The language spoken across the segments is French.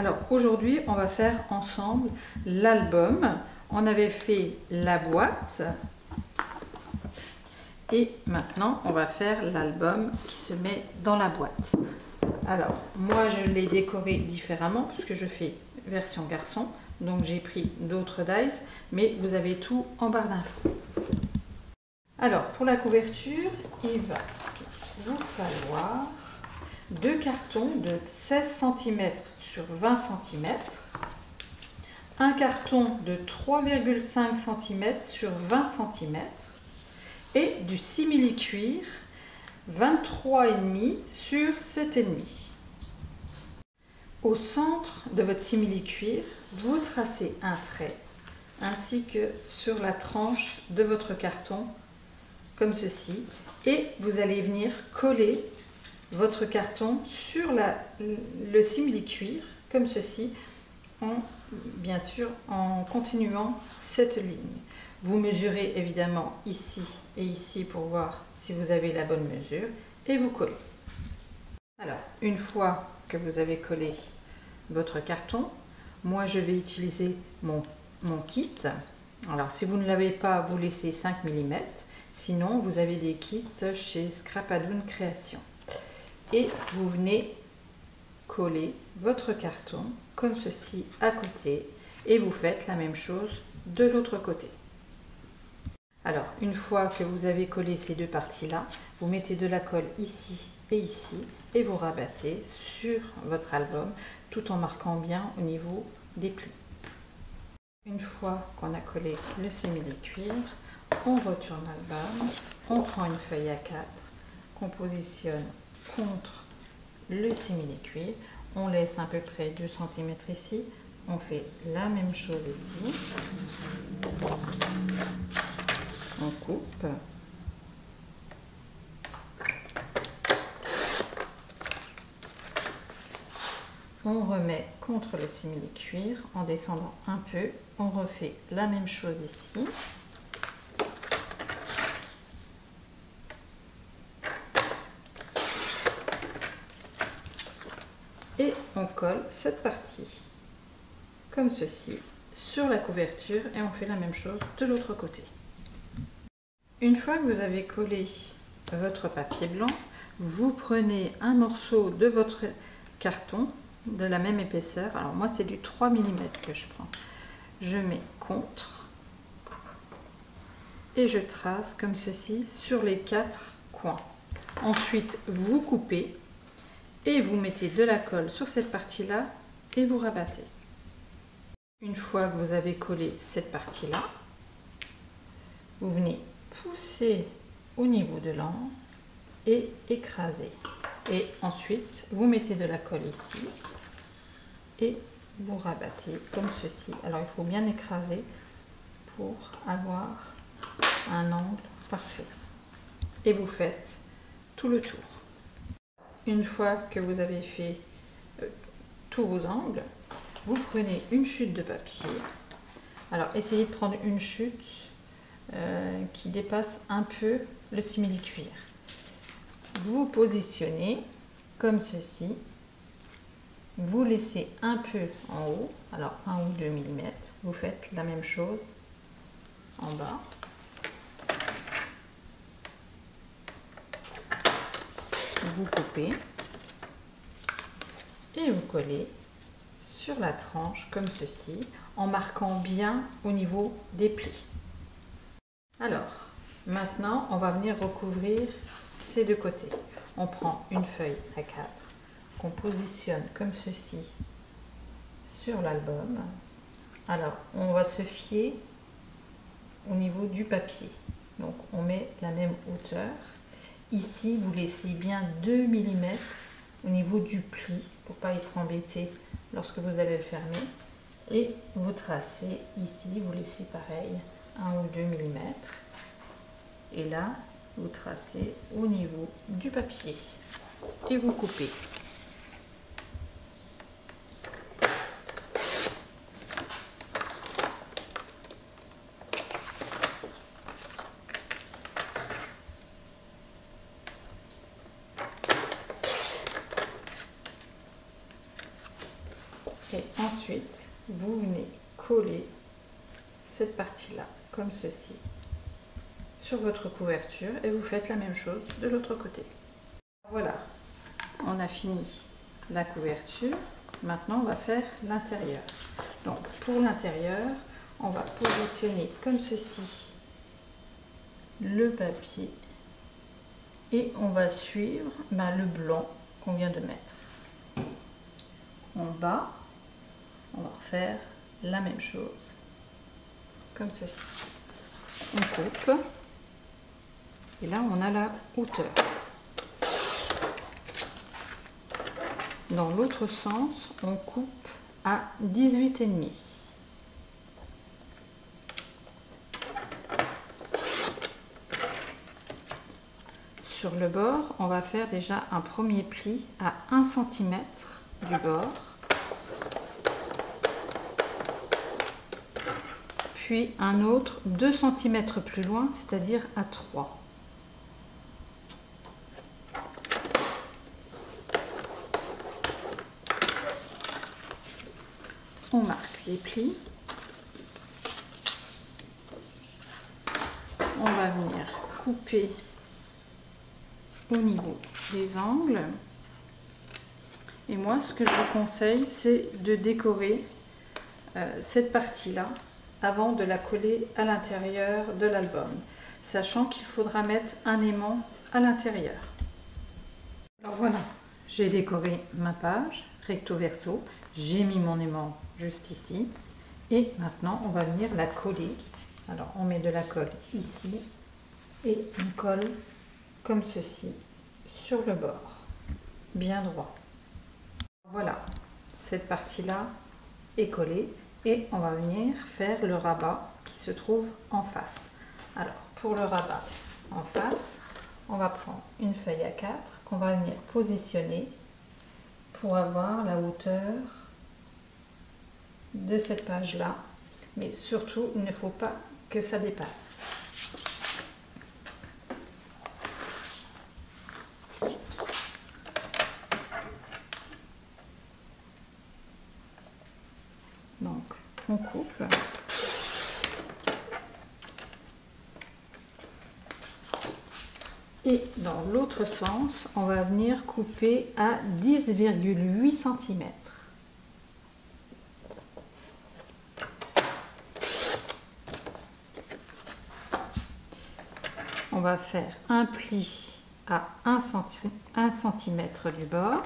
Alors aujourd'hui, on va faire ensemble l'album. On avait fait la boîte et maintenant on va faire l'album qui se met dans la boîte. Alors moi je l'ai décoré différemment puisque je fais version garçon, donc j'ai pris d'autres dies, mais vous avez tout en barre d'infos. Alors pour la couverture, il va vous falloir 2 cartons de 16 cm sur 20 cm, un carton de 3,5 cm sur 20 cm et du simili-cuir 23,5 sur 7,5. Au centre de votre simili-cuir, vous tracez un trait ainsi que sur la tranche de votre carton comme ceci et vous allez venir coller votre carton sur le simili-cuir comme ceci, bien sûr en continuant cette ligne. Vous mesurez évidemment ici et ici pour voir si vous avez la bonne mesure et vous collez. Alors une fois que vous avez collé votre carton, moi je vais utiliser mon kit. Alors si vous ne l'avez pas, vous laissez 5 mm, sinon vous avez des kits chez Scrapadoon Création. Et vous venez coller votre carton comme ceci à côté et vous faites la même chose de l'autre côté. Alors une fois que vous avez collé ces deux parties là, vous mettez de la colle ici et vous rabattez sur votre album tout en marquant bien au niveau des plis. Une fois qu'on a collé le simili-cuir, on retourne l'album, on prend une feuille A4 qu'on positionne contre le simili-cuir, on laisse à peu près 2 cm ici, on fait la même chose ici, on coupe, on remet contre le simili-cuir en descendant un peu, on refait la même chose ici. Et on colle cette partie comme ceci sur la couverture et on fait la même chose de l'autre côté. Une fois que vous avez collé votre papier blanc, vous prenez un morceau de votre carton de la même épaisseur. Alors moi c'est du 3 mm que je prends. Je mets contre et je trace comme ceci sur les 4 coins. Ensuite vous coupez et vous mettez de la colle sur cette partie-là et vous rabattez. Une fois que vous avez collé cette partie-là, vous venez pousser au niveau de l'angle et écraser. Et ensuite, vous mettez de la colle ici et vous rabattez comme ceci. Alors, il faut bien écraser pour avoir un angle parfait. Et vous faites tout le tour. Une fois que vous avez fait tous vos angles, vous prenez une chute de papier. Alors essayez de prendre une chute qui dépasse un peu le simili-cuir. Vous positionnez comme ceci. Vous laissez un peu en haut, alors 1 ou 2 mm. Vous faites la même chose en bas. Vous coupez et vous collez sur la tranche comme ceci en marquant bien au niveau des plis. Alors maintenant on va venir recouvrir ces deux côtés. On prend une feuille A4 qu'on positionne comme ceci sur l'album. Alors on va se fier au niveau du papier, donc on met la même hauteur. Ici, vous laissez bien 2 mm au niveau du pli pour pas être embêté lorsque vous allez le fermer. Et vous tracez ici, vous laissez pareil 1 ou 2 mm. Et là, vous tracez au niveau du papier et vous coupez. Et Et ensuite, vous venez coller cette partie-là, comme ceci, sur votre couverture et vous faites la même chose de l'autre côté. Voilà, on a fini la couverture. Maintenant, on va faire l'intérieur. Donc, pour l'intérieur, on va positionner comme ceci le papier et on va suivre le blanc qu'on vient de mettre. En bas, on va refaire la même chose, comme ceci. On coupe et là, on a la hauteur. Dans l'autre sens, on coupe à 18,5. Sur le bord, on va faire déjà un premier pli à 1 cm du bord. Puis un autre 2 cm plus loin, c'est-à-dire à 3. On marque les plis. On va venir couper au niveau des angles. Et moi, ce que je vous conseille, c'est de décorer cette partie-là avant de la coller à l'intérieur de l'album, sachant qu'il faudra mettre un aimant à l'intérieur. Alors voilà, j'ai décoré ma page recto verso, j'ai mis mon aimant juste ici et maintenant on va venir la coller. Alors on met de la colle ici et on colle comme ceci sur le bord, bien droit. Voilà, cette partie-là est collée et on va venir faire le rabat qui se trouve en face. Alors pour le rabat en face, on va prendre une feuille A4 qu'on va venir positionner pour avoir la hauteur de cette page-là, mais surtout il ne faut pas que ça dépasse. Donc on coupe. Et dans l'autre sens, on va venir couper à 10,8 cm. On va faire un pli à 1 cm du bord.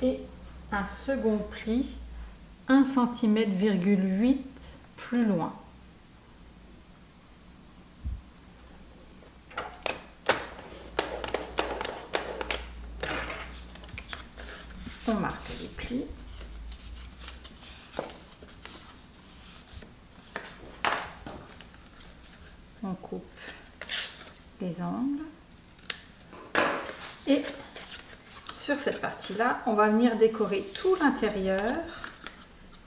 Et un second pli 1,8 cm plus loin. On marque les plis. On coupe les angles. Et sur cette partie-là, on va venir décorer tout l'intérieur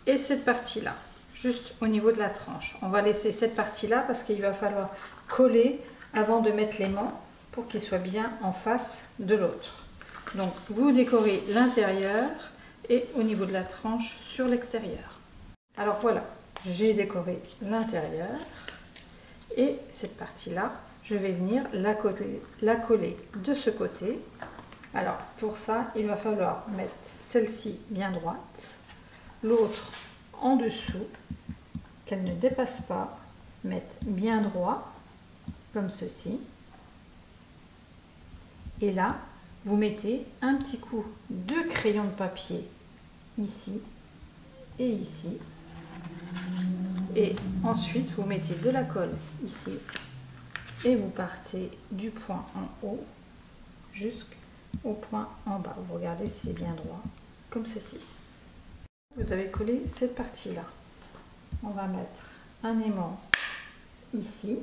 et cette partie-là, juste au niveau de la tranche. On va laisser cette partie-là parce qu'il va falloir coller avant de mettre l'aimant pour qu'il soit bien en face de l'autre. Donc vous décorez l'intérieur et au niveau de la tranche sur l'extérieur. Alors voilà, j'ai décoré l'intérieur et cette partie-là, je vais venir la coller de ce côté. Alors pour ça, il va falloir mettre celle-ci bien droite, l'autre en dessous, qu'elle ne dépasse pas, mettre bien droit, comme ceci. Et là, vous mettez un petit coup de crayon de papier ici et ici. Et ensuite, vous mettez de la colle ici et vous partez du point en haut jusqu'au point en bas. Vous regardez si c'est bien droit, comme ceci. Vous avez collé cette partie-là. On va mettre un aimant ici,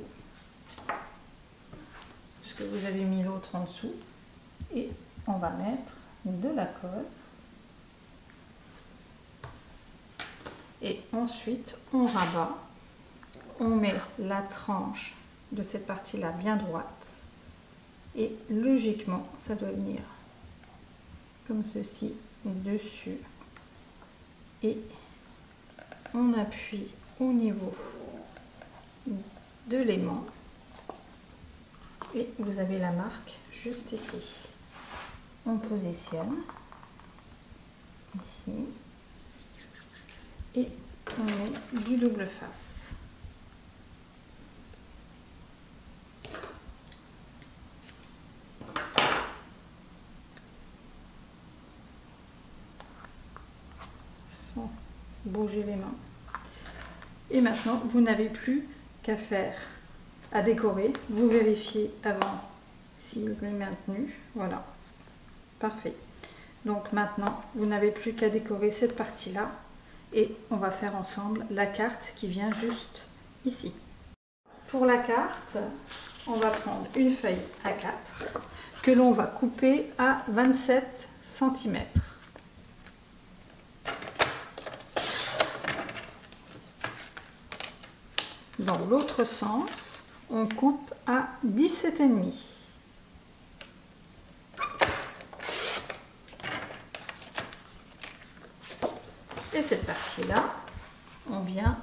puisque vous avez mis l'autre en dessous. Et on va mettre de la colle. Et ensuite, on rabat. On met la tranche de cette partie-là bien droite. Et logiquement, ça doit venir comme ceci dessus. Et on appuie au niveau de l'aimant. Et vous avez la marque juste ici. On positionne ici. Et on met du double face. Sans bouger les mains. Et maintenant, vous n'avez plus qu'à faire, à décorer. Vous vérifiez avant s'il est maintenu. Voilà. Parfait. Donc maintenant, vous n'avez plus qu'à décorer cette partie-là. Et on va faire ensemble la carte qui vient juste ici. Pour la carte, on va prendre une feuille A4 que l'on va couper à 27 cm. Dans l'autre sens, on coupe à 17,5. Et cette partie-là, on vient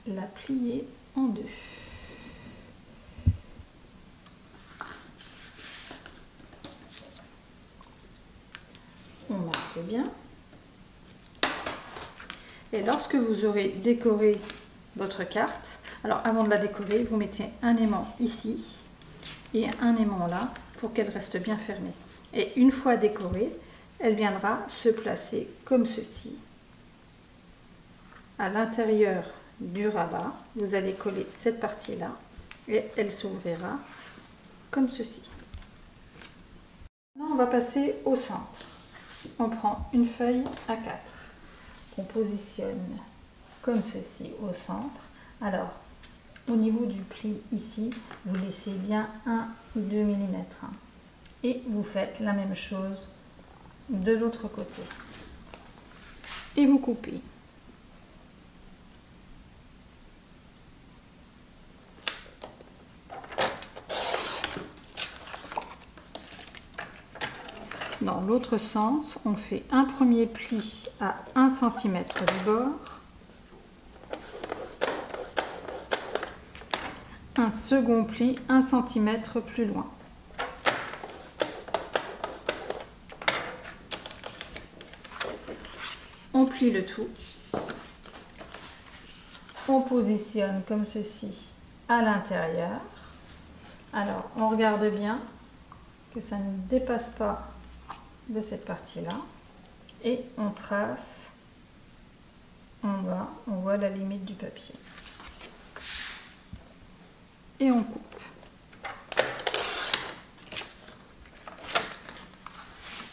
la plier en deux. On marque bien. Et lorsque vous aurez décoré votre carte, alors avant de la décorer, vous mettez un aimant ici et un aimant là pour qu'elle reste bien fermée. Et une fois décorée, elle viendra se placer comme ceci. À l'intérieur du rabat, vous allez coller cette partie-là et elle s'ouvrira comme ceci. Maintenant, on va passer au centre. On prend une feuille A4 qu'on positionne comme ceci au centre. Alors, au niveau du pli ici, vous laissez bien 1 ou 2 mm. Et vous faites la même chose de l'autre côté. Et vous coupez. Dans l'autre sens, on fait un premier pli à 1 cm du bord, un second pli 1 cm plus loin. On plie le tout, on positionne comme ceci à l'intérieur. Alors on regarde bien que ça ne dépasse pas de cette partie-là et on trace en bas, on voit la limite du papier et on coupe.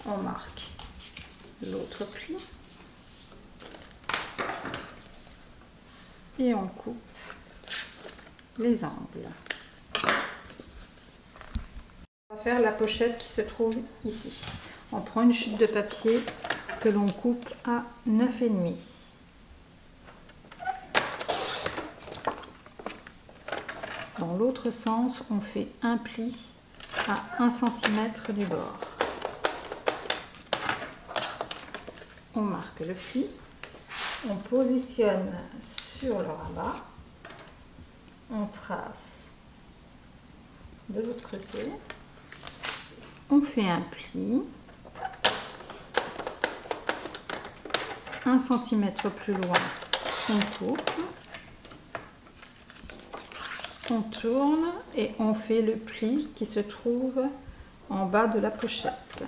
On marque l'autre pli et on coupe les angles. On va faire la pochette qui se trouve ici. On prend une chute de papier que l'on coupe à 9,5. Dans l'autre sens, on fait un pli à 1 cm du bord. On marque le pli, on positionne sur le rabat, on trace de l'autre côté, on fait un pli, 1 cm plus loin, on coupe, on tourne et on fait le pli qui se trouve en bas de la pochette.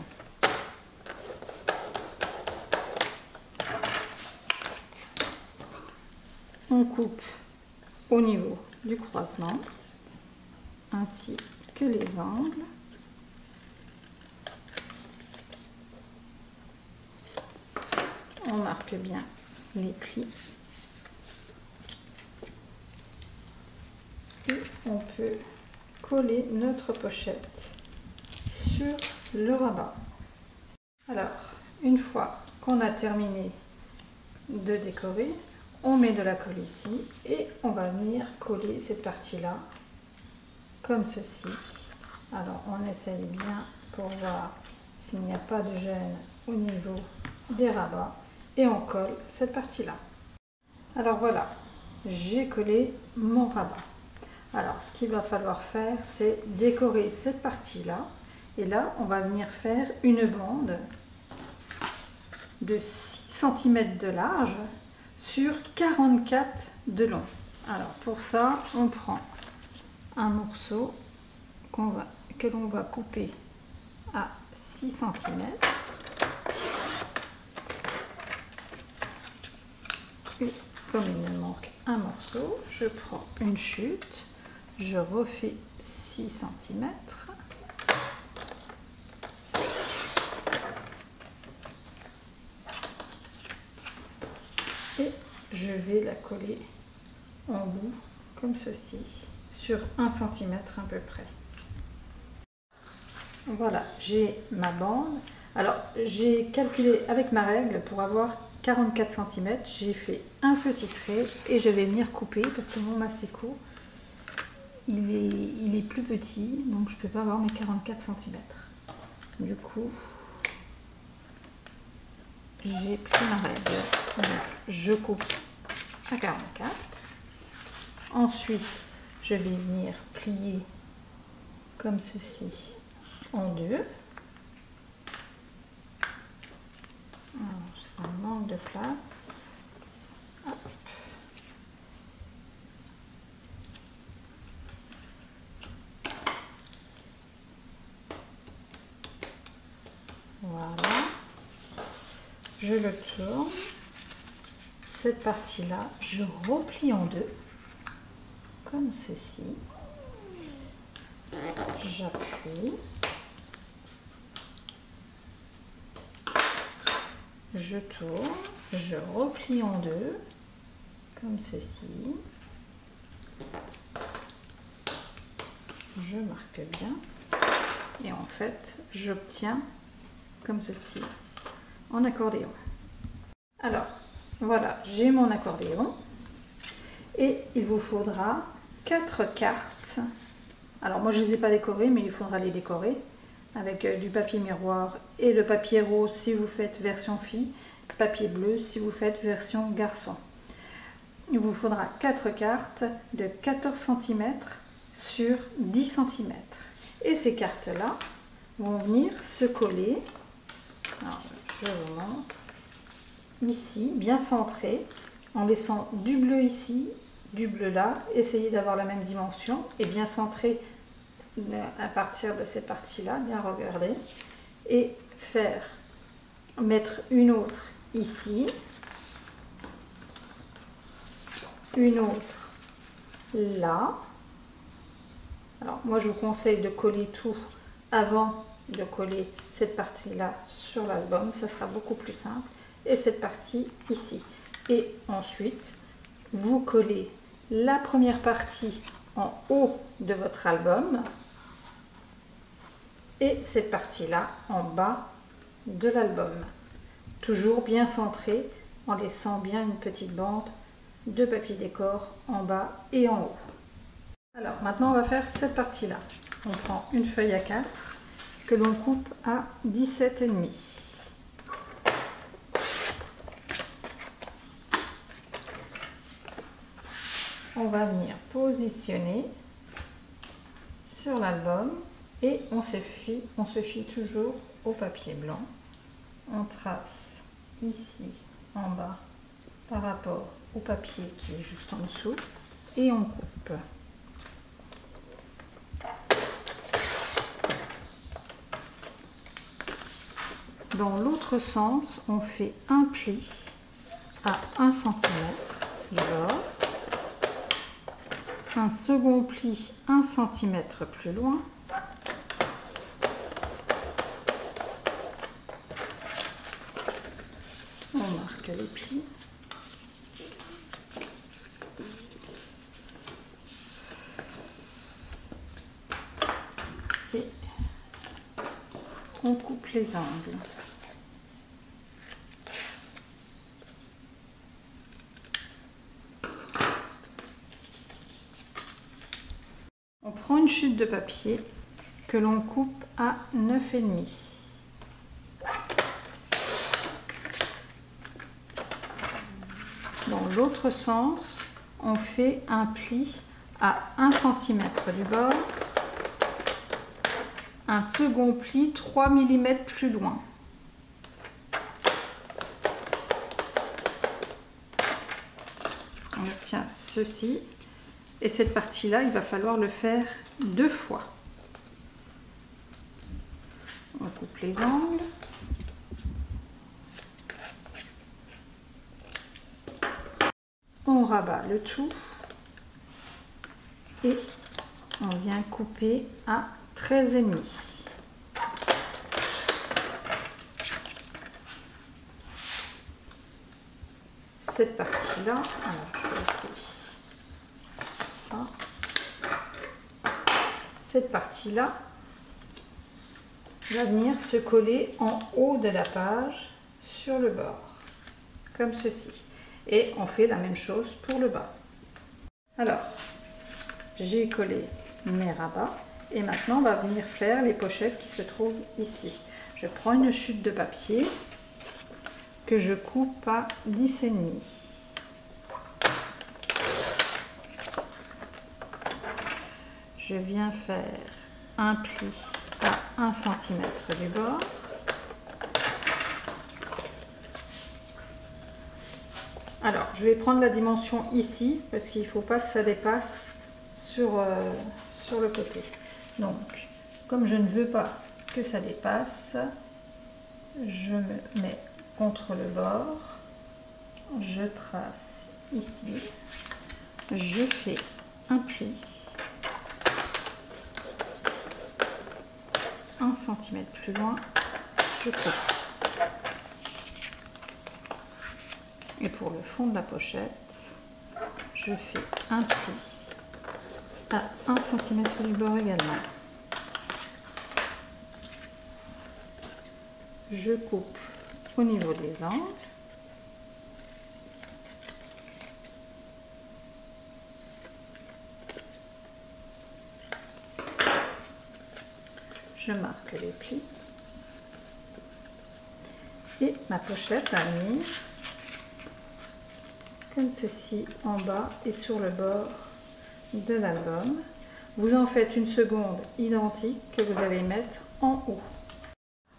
On coupe au niveau du croisement ainsi que les angles. On marque bien les plis et on peut coller notre pochette sur le rabat. Alors, une fois qu'on a terminé de décorer, on met de la colle ici et on va venir coller cette partie-là comme ceci Alors on essaye bien pour voir s'il n'y a pas de gêne au niveau des rabats et on colle cette partie-là. Alors voilà, j'ai collé mon rabat. Alors ce qu'il va falloir faire, c'est décorer cette partie-là. Et là, on va venir faire une bande de 6 cm de large sur 44 de long. Alors pour ça, on prend un morceau que l'on va couper à 6 cm. Et comme il me manque un morceau, je prends une chute, je refais 6 cm. Et je vais la coller en bout comme ceci sur 1 cm à peu près. Voilà, j'ai ma bande. Alors j'ai calculé avec ma règle pour avoir 44 cm, j'ai fait un petit trait et je vais venir couper parce que mon massicot il est plus petit, donc je ne peux pas avoir mes 44 cm. Du coup, j'ai pris ma règle. Donc, je coupe à 44. Ensuite, je vais venir plier comme ceci en deux. Alors, ça manque de place. Hop. Voilà. Je le tourne. Cette partie-là, je replie en deux, comme ceci. J'appuie. Je tourne, je replie en deux, comme ceci. Je marque bien. Et en fait, j'obtiens comme ceci, en accordéon. Alors, voilà, j'ai mon accordéon. Et il vous faudra 4 cartes. Alors moi je ne les ai pas décorées, mais il faudra les décorer avec du papier miroir et le papier rose si vous faites version fille, papier bleu si vous faites version garçon. Il vous faudra 4 cartes de 14 cm sur 10 cm. Et ces cartes-là vont venir se coller. Alors, je vous montre. Ici, bien centré, en laissant du bleu ici, du bleu là. Essayez d'avoir la même dimension et bien centré à partir de cette partie-là, bien regarder. Et mettre une autre ici, une autre là. Alors moi je vous conseille de coller tout avant de coller cette partie-là sur l'album, ça sera beaucoup plus simple. Et cette partie ici. Et ensuite, vous collez la première partie en haut de votre album et cette partie-là en bas de l'album. Toujours bien centré en laissant bien une petite bande de papier décor en bas et en haut. Alors maintenant on va faire cette partie-là. On prend une feuille A4 que l'on coupe à 17,5. On va venir positionner sur l'album et on se fie toujours au papier blanc. On trace ici en bas par rapport au papier qui est juste en dessous et on coupe. Dans l'autre sens, on fait un pli à 1 cm du bord, un second pli 1 cm plus loin, on marque les plis, et on coupe les angles. On prend une chute de papier que l'on coupe à 9,5. Dans l'autre sens, on fait un pli à 1 cm du bord, un second pli 3 mm plus loin. On obtient ceci, et cette partie-là, il va falloir le faire 2 fois. On coupe les angles. On rabat le tout et on vient couper à 13,5. Cette partie-là, alors je vais ôter ça. Cette partie-là va venir se coller en haut de la page sur le bord, comme ceci. Et on fait la même chose pour le bas. Alors, j'ai collé mes rabats et maintenant on va venir faire les pochettes qui se trouvent ici. Je prends une chute de papier que je coupe à 10,5. Je viens faire un pli à 1 cm du bord. Alors, je vais prendre la dimension ici parce qu'il ne faut pas que ça dépasse sur le côté. Donc, comme je ne veux pas que ça dépasse, je me mets contre le bord, je trace ici, je fais un pli, 1 cm plus loin, je coupe. Et pour le fond de la pochette, je fais un pli à 1 cm du bord également. Je coupe au niveau des angles. Je marque les plis. Et ma pochette va venir comme ceci en bas et sur le bord de l'album. Vous en faites une seconde identique que vous allez mettre en haut.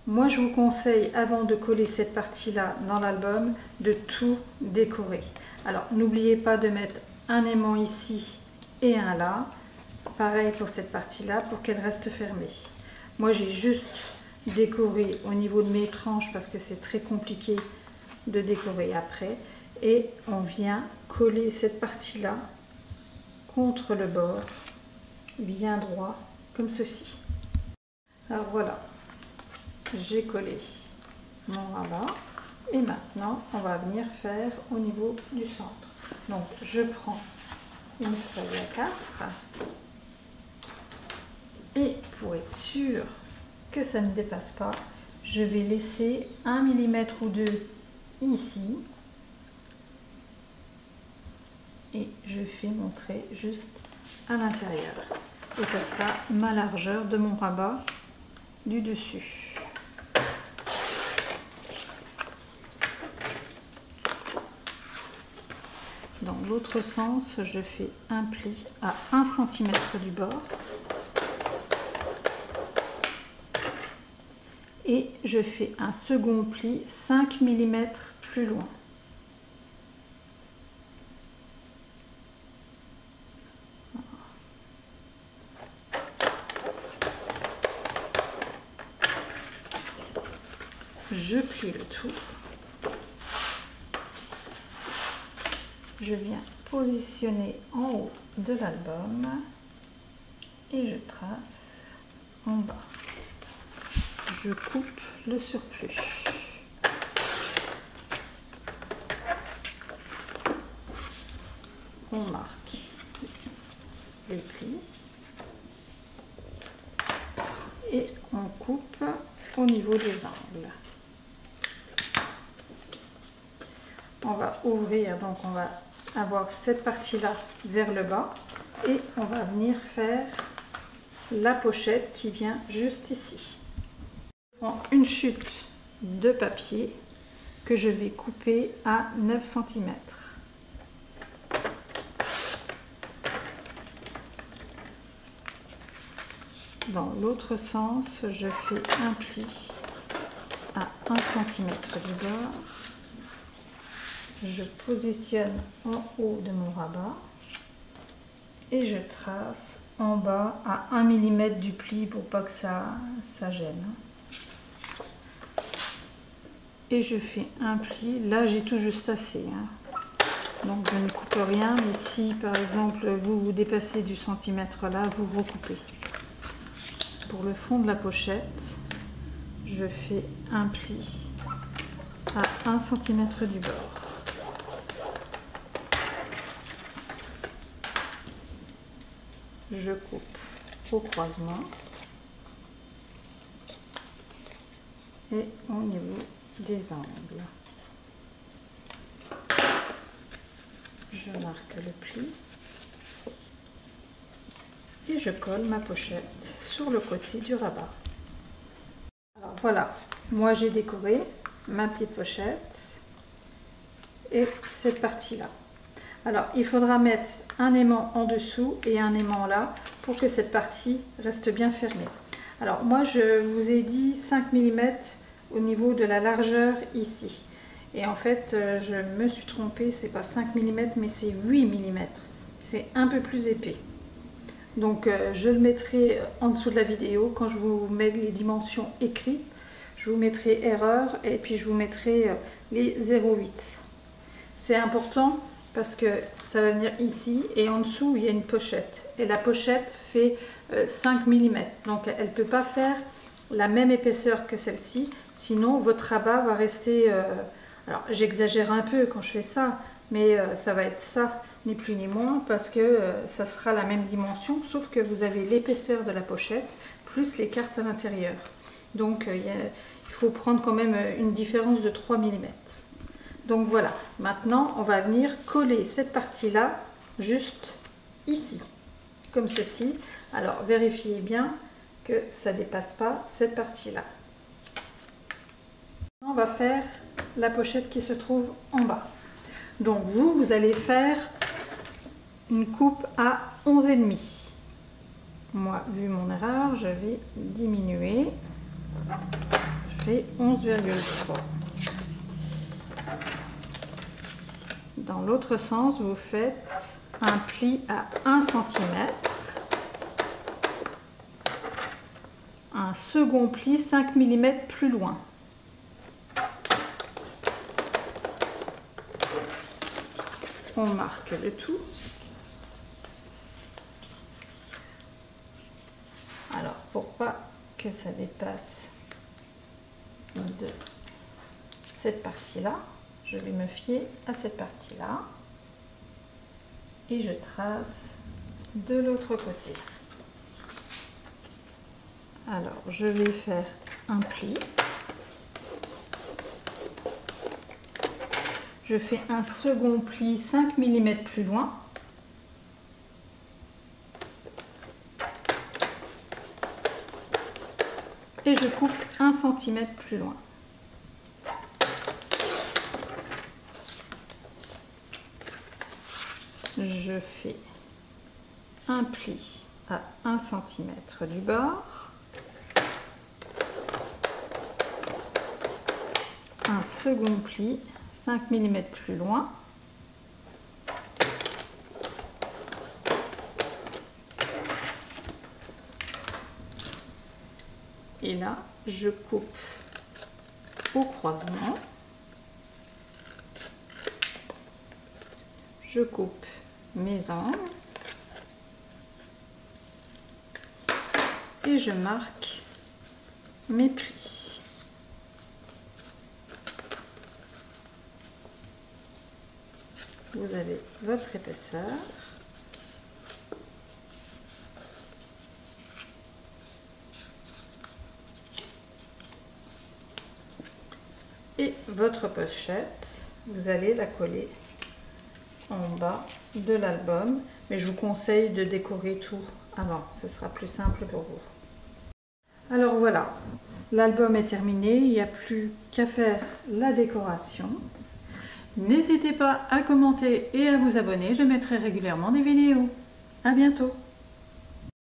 Moi je vous conseille, avant de coller cette partie là dans l'album, de tout décorer. Alors n'oubliez pas de mettre un aimant ici et un là, pareil pour cette partie là pour qu'elle reste fermée. Moi j'ai juste décoré au niveau de mes tranches parce que c'est très compliqué de décorer après. Et on vient coller cette partie-là contre le bord, bien droit, comme ceci. Alors voilà, j'ai collé mon rabat et maintenant on va venir faire au niveau du centre. Donc je prends une feuille à 4 et pour être sûr que ça ne dépasse pas, je vais laisser 1 mm ou 2 ici. Et je fais mon trait juste à l'intérieur. Et ça sera ma largeur de mon rabat du dessus. Dans l'autre sens, je fais un pli à 1 cm du bord. Et je fais un second pli 5 mm plus loin. Je plie le tout, je viens positionner en haut de l'album et je trace en bas. Je coupe le surplus. On marque les plis et on coupe au niveau des angles. On va ouvrir, donc on va avoir cette partie là vers le bas et on va venir faire la pochette qui vient juste ici. Je prends une chute de papier que je vais couper à 9 cm. Dans l'autre sens, je fais un pli à 1 cm du bord. Je positionne en haut de mon rabat et je trace en bas à 1 mm du pli pour pas que ça gêne. Et je fais un pli, là j'ai tout juste assez, hein. Donc je ne coupe rien, mais si par exemple vous dépassez du centimètre là, vous recoupez. Pour le fond de la pochette, je fais un pli à 1 cm du bord. Je coupe au croisement et au niveau des angles. Je marque le pli et je colle ma pochette sur le côté du rabat. Alors voilà, moi j'ai décoré ma petite pochette et cette partie-là. Alors il faudra mettre un aimant en dessous et un aimant là pour que cette partie reste bien fermée. Alors moi je vous ai dit 5 mm au niveau de la largeur ici. Et en fait je me suis trompée, c'est pas 5 mm mais c'est 8 mm. C'est un peu plus épais. Donc je le mettrai en dessous de la vidéo quand je vous mets les dimensions écrites. Je vous mettrai erreur et puis je vous mettrai les 0,8. C'est important parce que ça va venir ici et en dessous il y a une pochette. Et la pochette fait 5 mm. Donc elle ne peut pas faire la même épaisseur que celle-ci. Sinon votre rabat va rester... alors j'exagère un peu quand je fais ça. Mais ça va être ça, ni plus ni moins, parce que ça sera la même dimension, sauf que vous avez l'épaisseur de la pochette, plus les cartes à l'intérieur. Donc il faut prendre quand même une différence de 3 mm. Donc voilà, maintenant on va venir coller cette partie-là, juste ici, comme ceci. Alors vérifiez bien que ça ne dépasse pas cette partie-là. On va faire la pochette qui se trouve en bas. Donc vous allez faire une coupe à 11,5. Moi, vu mon erreur, je vais diminuer. Je fais 11,3. Dans l'autre sens, vous faites un pli à 1 cm. Un second pli 5 mm plus loin. On marque le tout. Alors, pour pas que ça dépasse de cette partie-là, je vais me fier à cette partie-là et je trace de l'autre côté. Alors, je vais faire un pli. Je fais un second pli 5 mm plus loin. Et je coupe 1 cm plus loin. Je fais un pli à 1 cm du bord. Un second pli 5 mm plus loin. Et là, je coupe au croisement. Je coupe mes angles. Et je marque mes plis. Vous avez votre épaisseur. Et votre pochette, vous allez la coller en bas de l'album. Mais je vous conseille de décorer tout Alors, ce sera plus simple pour vous. Alors voilà, l'album est terminé, il n'y a plus qu'à faire la décoration. N'hésitez pas à commenter et à vous abonner, je mettrai régulièrement des vidéos. À bientôt!